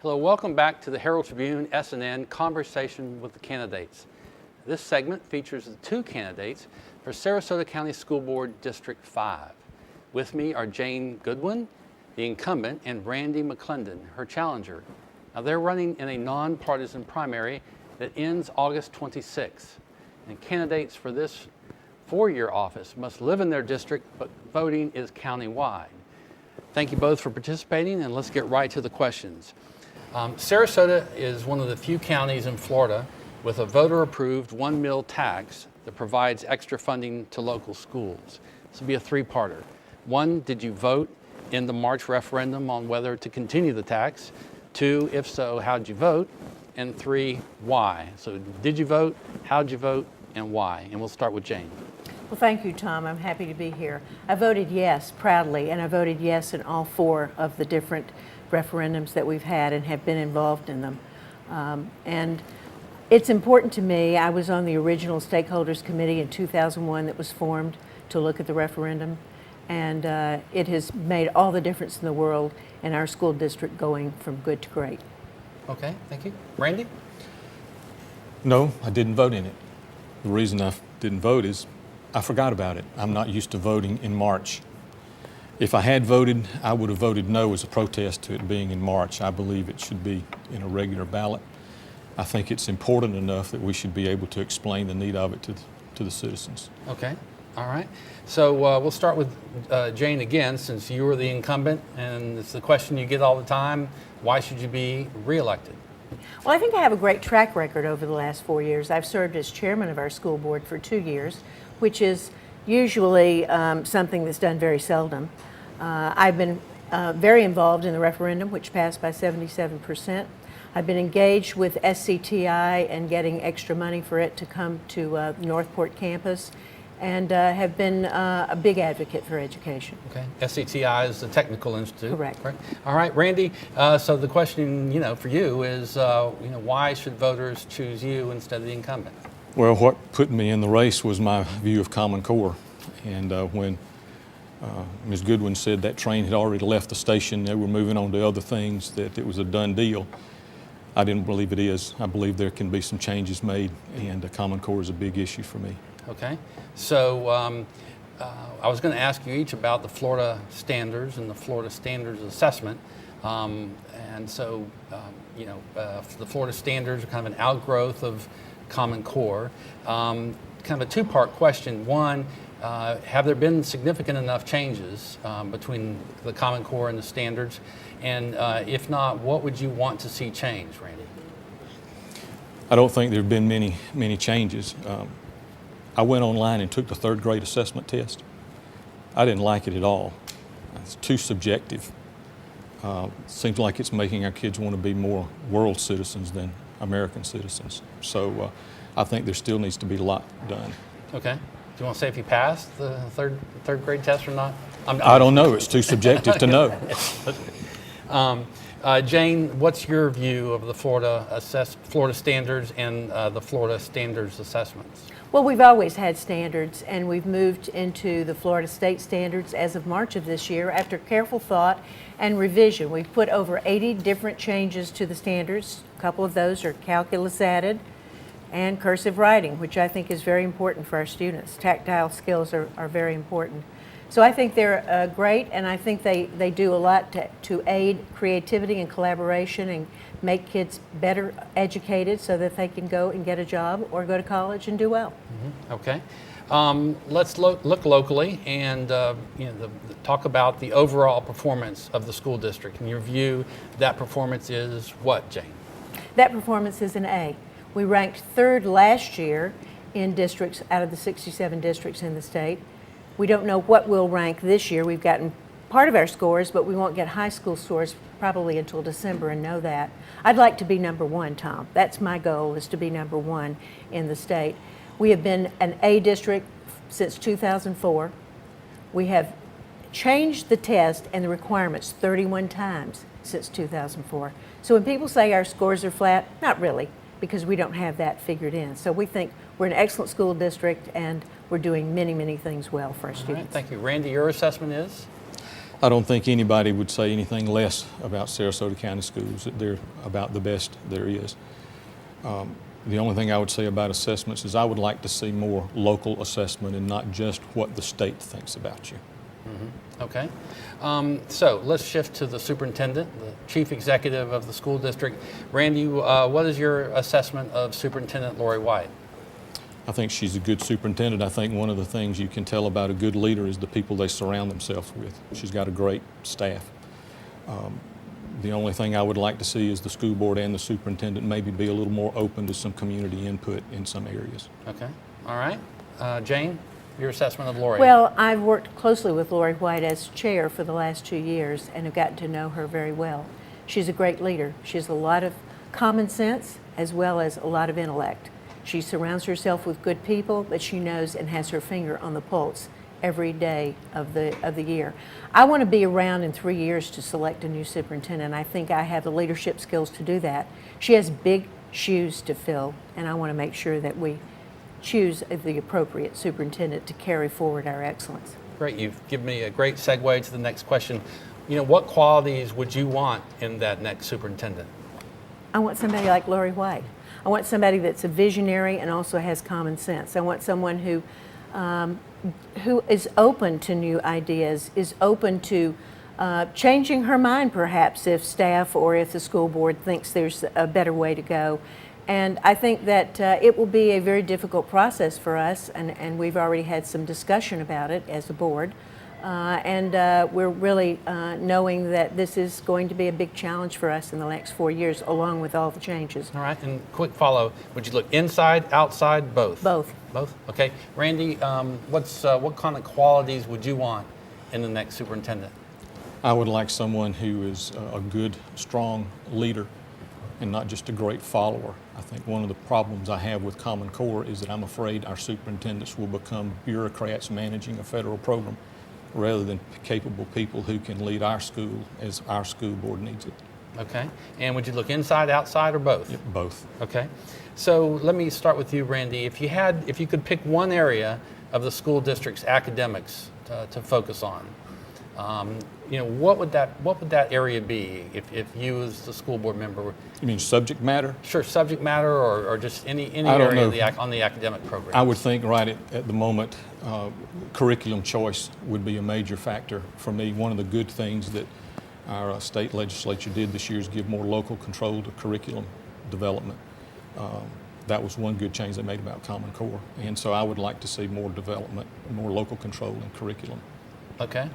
Hello, welcome back to the Herald-Tribune SNN Conversation with the Candidates. This segment features the two candidates for Sarasota County School Board District 5. With me are Jane Goodwin, the incumbent, and Randy McClendon, her challenger. Now they're running in a nonpartisan primary that ends August 26th. And candidates for this four-year office must live in their district, but voting is county-wide. Thank you both for participating, and let's get right to the questions. Sarasota is one of the few counties in Florida with a voter-approved one meal tax that provides extra funding to local schools. This will be a three-parter. One, did you vote in the March referendum on whether to continue the tax? Two, if so, how'd you vote? And three, why? So did you vote, how'd you vote, and why? And we'll start with Jane. Well, thank you, Tom. I'm happy to be here. I voted yes, proudly, and I voted yes in all four of the different referendums that we've had and have been involved in them. And it's important to me. I was on the original stakeholders committee in 2001 that was formed to look at the referendum, and it has made all the difference in the world in our school district going from good to great. Okay, thank you. Randy? No, I didn't vote in it. The reason I didn't vote is I forgot about it. I'm not used to voting in March. If I had voted, I would have voted no as a protest to it being in March. I believe it should be in a regular ballot. I think it's important enough that we should be able to explain the need of it to the citizens. Okay, all right. So we'll start with Jane again, since you were the incumbent, and it's the question you get all the time: why should you be reelected? Well, I think I have a great track record over the last 4 years. I've served as chairman of our school board for 2 years, which is usually something that's done very seldom. I've been very involved in the referendum, which passed by 77%. I've been engaged with SCTI and getting extra money for it to come to Northport campus, and have been a big advocate for education. Okay, SCTI is the Technical Institute. Correct. Right? All right, Randy. So the question, for you is, why should voters choose you instead of the incumbent? Well, what put me in the race was my view of Common Core. And when Ms. Goodwin said that train had already left the station, they were moving on to other things, that it was a done deal, I didn't believe it is. I believe there can be some changes made, and Common Core is a big issue for me. Okay. So I was going to ask you each about the Florida standards and the Florida standards assessment. The Florida standards are kind of an outgrowth of Common Core. Kind of a two-part question. One, have there been significant enough changes between the Common Core and the standards? And if not, what would you want to see change, Randy? I don't think there have been many changes. I went online and took the third grade assessment test. I didn't like it at all. It's too subjective. Seems like it's making our kids want to be more world citizens than American citizens. So I think there still needs to be a lot done. Okay. Do you want to say if you passed the third grade test or not? I don't know. It's too subjective to know. Jane, what's your view of the Florida standards and the Florida standards assessments? Well, we've always had standards, and we've moved into the Florida state standards as of March of this year after careful thought and revision. We've put over 80 different changes to the standards. A couple of those are calculus added and cursive writing, which I think is very important for our students. Tactile skills are very important. So I think they're great, and I think they do a lot to aid creativity and collaboration and make kids better educated so that they can go and get a job or go to college and do well. Mm-hmm. Okay. Let's look locally and talk about the overall performance of the school district. In your view, that performance is what, Jane? That performance is an A. We ranked third last year in districts out of the 67 districts in the state. We don't know what we'll rank this year. We've gotten part of our scores, but we won't get high school scores probably until December and know that. I'd like to be number one, Tom. That's my goal, is to be number one in the state. We have been an A district since 2004. We have changed the test and the requirements 31 times since 2004. So when people say our scores are flat, not really, because we don't have that figured in. So we think we're an excellent school district, and we're doing many, many things well for our students. All right, thank you. Randy, your assessment is? I don't think anybody would say anything less about Sarasota County Schools, that they're about the best there is. The only thing I would say about assessments is I would like to see more local assessment and not just what the state thinks about you. Okay. So let's shift to the superintendent, the chief executive of the school district. Randy, what is your assessment of Superintendent Lori White? I think she's a good superintendent. I think one of the things you can tell about a good leader is the people they surround themselves with. She's got a great staff. The only thing I would like to see is the school board and the superintendent maybe be a little more open to some community input in some areas. Okay. All right. Jane, your assessment of Lori? Well, I've worked closely with Lori White as chair for the last 2 years and have gotten to know her very well. She's a great leader. She has a lot of common sense as well as a lot of intellect. She surrounds herself with good people, but she knows and has her finger on the pulse every day of the year. I want to be around in 3 years to select a new superintendent. I think I have the leadership skills to do that. She has big shoes to fill, and I want to make sure that we choose the appropriate superintendent to carry forward our excellence. Great. You've given me a great segue to the next question. You know, what qualities would you want in that next superintendent? I want somebody like Lori White. I want somebody that's a visionary and also has common sense. I want someone who is open to new ideas, is open to changing her mind perhaps if staff or if the school board thinks there's a better way to go. And I think that it will be a very difficult process for us, and we've already had some discussion about it as a board. We're really knowing that this is going to be a big challenge for us in the next 4 years, along with all the changes. All right, and quick follow. Would you look inside, outside, both? Both. Both? Okay. Randy, what kind of qualities would you want in the next superintendent? I would like someone who is a good, strong leader and not just a great follower. I think one of the problems I have with Common Core is that I'm afraid our superintendents will become bureaucrats managing a federal program, rather than capable people who can lead our school as our school board needs it. Okay. And would you look inside, outside, or both? Yeah, both. Okay. So let me start with you, Randy. If you could pick one area of the school district's academics to focus on, what would that area be if you as the school board member? You mean subject matter? Sure, subject matter or just any I don't area know. on the academic program. I would think right at the moment, curriculum choice would be a major factor for me. One of the good things that our state legislature did this year is give more local control to curriculum development. That was one good change they made about Common Core. And so I would like to see more development, more local control in curriculum. Okay.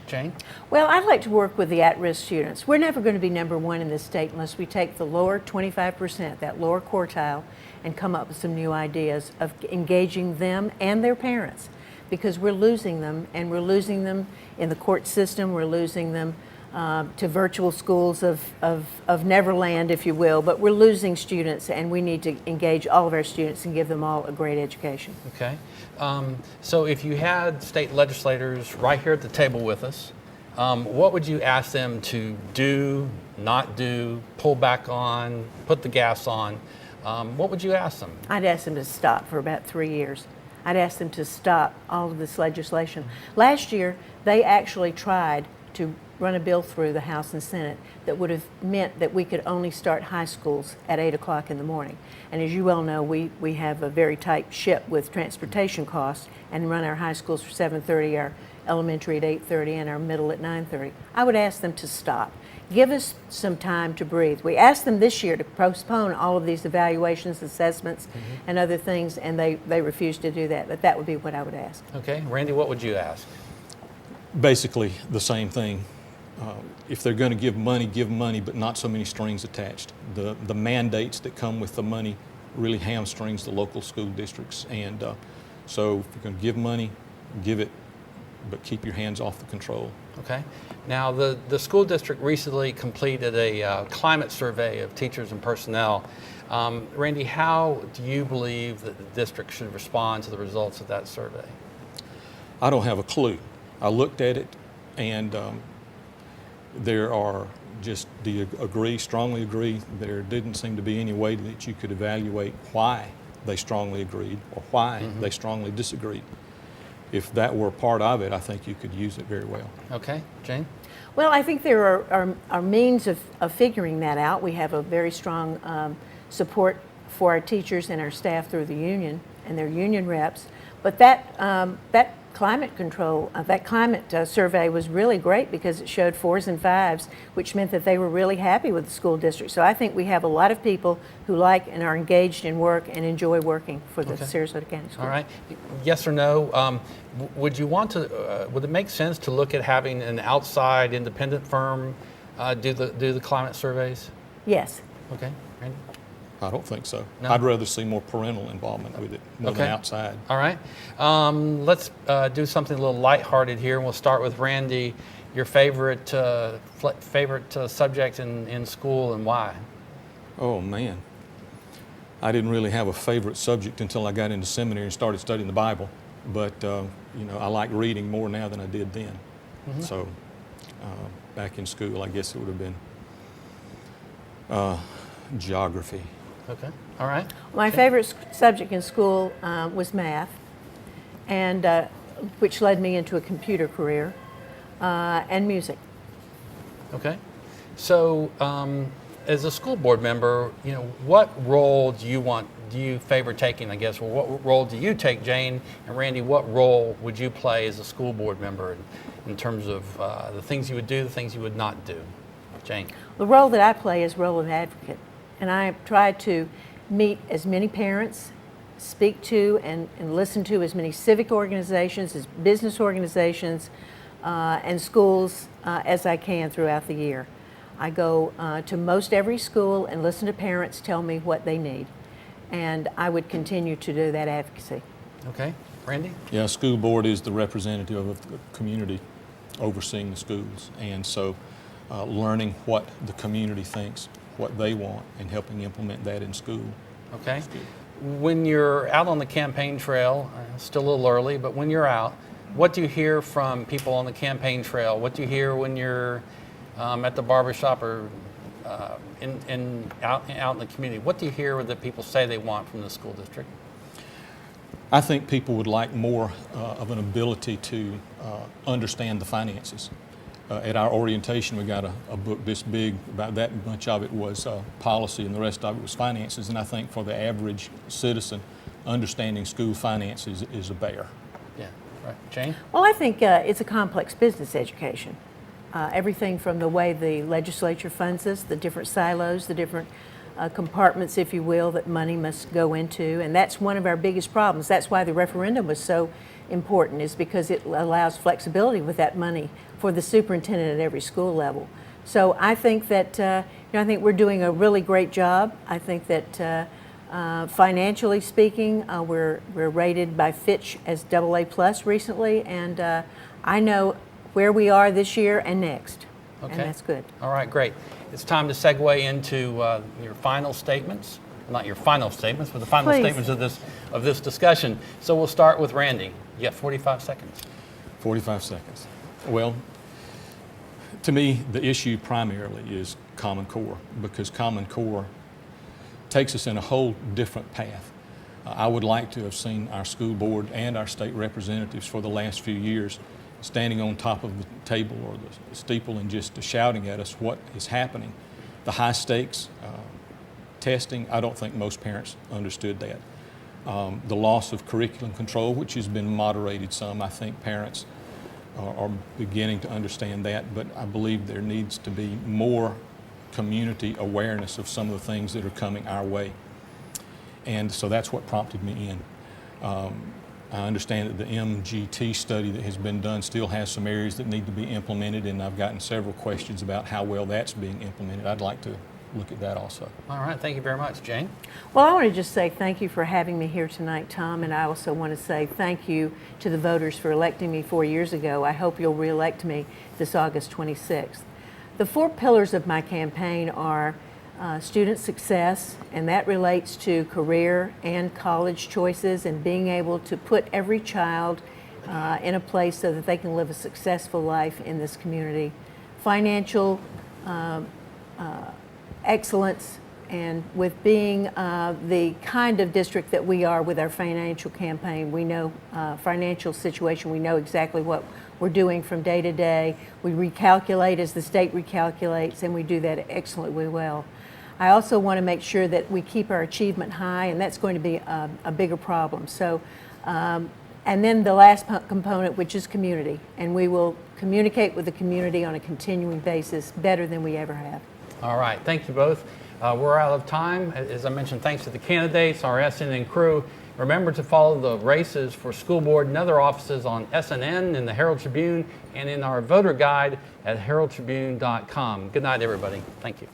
Jane? Well, I'd like to work with the at-risk students. We're never going to be number one in this state unless we take the lower 25%, that lower quartile, and come up with some new ideas of engaging them and their parents, because we're losing them, and we're losing them in the court system. We're losing them to virtual schools of Neverland, if you will, but we're losing students, and we need to engage all of our students and give them all a great education. Okay. So if you had state legislators right here at the table with us, what would you ask them to do, not do, pull back on, put the gas on? What would you ask them? I'd ask them to stop for about 3 years. I'd ask them to stop all of this legislation. Last year, they actually tried to run a bill through the House and Senate that would have meant that we could only start high schools at 8 o'clock in the morning. And as you well know, we have a very tight ship with transportation costs and run our high schools for 7:30, our elementary at 8:30, and our middle at 9:30. I would ask them to stop. Give us some time to breathe. We asked them this year to postpone all of these evaluations, assessments, and other things, and they refused to do that. But that would be what I would ask. Okay. Randy, what would you ask? Basically the same thing. If they're going to give money, but not so many strings attached. The mandates that come with the money really hamstrings the local school districts. And so if you're going to give money, give it, but keep your hands off the control. Okay. Now, the school district recently completed a climate survey of teachers and personnel. Randy, how do you believe that the district should respond to the results of that survey? I don't have a clue. I looked at it, and there are just, do you agree, strongly agree? There didn't seem to be any way that you could evaluate why they strongly agreed or why they strongly disagreed. If that were part of it, I think you could use it very well. Okay. Jane? Well, I think there are means of figuring that out. We have a very strong support for our teachers and our staff through the union and their union reps. But that climate control, that climate survey was really great because it showed 4s and 5s, which meant that they were really happy with the school district. So I think we have a lot of people who like and are engaged in work and enjoy working for the Sarasota County School. All right. Yes or no? Would you want to? Would it make sense to look at having an outside independent firm do the climate surveys? Yes. Okay, Randy. I don't think so. No? I'd rather see more parental involvement with it more than outside. All right. Let's do something a little lighthearted here, and we'll start with Randy. Your favorite subject in school and why? Oh, man. I didn't really have a favorite subject until I got into seminary and started studying the Bible. But, I like reading more now than I did then. Mm-hmm. So back in school, I guess it would have been geography. Okay. All right. My favorite subject in school was math, and which led me into a computer career, and music. Okay. So, as a school board member, what role do you favor taking, I guess? Well, what role do you take, Jane? And Randy, what role would you play as a school board member in terms of the things you would do, the things you would not do? Jane. The role that I play is role of advocate, and I try to meet as many parents, speak to and listen to as many civic organizations, as business organizations, and schools as I can throughout the year. I go to most every school and listen to parents tell me what they need, and I would continue to do that advocacy. Okay. Randy? Yeah, school board is the representative of the community overseeing the schools, and so learning what the community thinks, what they want, and helping implement that in school. Okay. When you're out on the campaign trail, still a little early, but when you're out, what do you hear from people on the campaign trail? What do you hear when you're at the barbershop or out in the community? What do you hear that people say they want from the school district? I think people would like more of an ability to understand the finances. At our orientation, we got a book this big. About that much of it was policy, and the rest of it was finances. And I think for the average citizen, understanding school finances is a bear. Yeah, right. Jane? Well, I think it's a complex business education. Everything from the way the legislature funds us, the different silos, the different compartments, if you will, that money must go into. And that's one of our biggest problems. That's why the referendum was so important, is because it allows flexibility with that money for the superintendent at every school level. So I think that I think we're doing a really great job. I think that financially speaking, we're rated by Fitch as AA+ recently, and I know where we are this year and next, Okay. and that's good. All right, great. It's time to segue into your final statements. Not your final statements, but the final Please. statements of this discussion. So we'll start with Randy. You got 45 seconds. 45 seconds. Well, to me, the issue primarily is Common Core, because Common Core takes us in a whole different path. I would like to have seen our school board and our state representatives for the last few years standing on top of the table or the steeple and just shouting at us what is happening. The high stakes testing, I don't think most parents understood that. The loss of curriculum control, which has been moderated some, I think parents are beginning to understand that, but I believe there needs to be more community awareness of some of the things that are coming our way. And so that's what prompted me in. I understand that the MGT study that has been done still has some areas that need to be implemented, and I've gotten several questions about how well that's being implemented. I'd like to look at that also. All right, thank you very much. Jane? Well, I want to just say thank you for having me here tonight, Tom, and I also want to say thank you to the voters for electing me 4 years ago. I hope you'll re-elect me this August 26th. The 4 pillars of my campaign are student success, and that relates to career and college choices and being able to put every child in a place so that they can live a successful life in this community. Financial excellence, and with being the kind of district that we are with our financial campaign, we know financial situation, we know exactly what we're doing from day to day. We recalculate as the state recalculates, and we do that excellently well. I also want to make sure that we keep our achievement high, and that's going to be a bigger problem. So, and then the last component, which is community, and we will communicate with the community on a continuing basis better than we ever have. All right, thank you both. We're out of time. As I mentioned, thanks to the candidates, our SNN crew. Remember to follow the races for school board and other offices on SNN, in the Herald-Tribune, and in our voter guide at heraldtribune.com. Good night, everybody. Thank you.